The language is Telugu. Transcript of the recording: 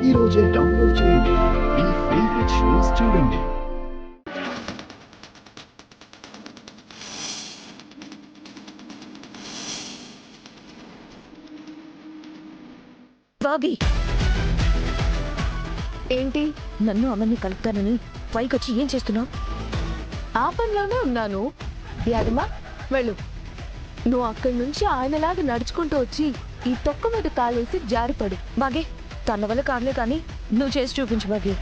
ఈ రోజే డౌన్లోడ్ చేయండి. మీ ఫేవరెట్ షోస్ చూడండి. బాబీ ఏంటి? నన్ను అమ్మని కలుపుతానని పైకొచ్చి ఏం చేస్తున్నావు? ఆ పనిలోనే ఉన్నాను. యాదమ్మా వెళ్ళు. నువ్వు అక్కడి నుంచి ఆయనలాగా నడుచుకుంటూ వచ్చి ఈ తొక్క మీద కాలేసి జారిపడు. బాగే తన వల్ల కాదులే కానీ నువ్వు చేసి చూపించు బాగే.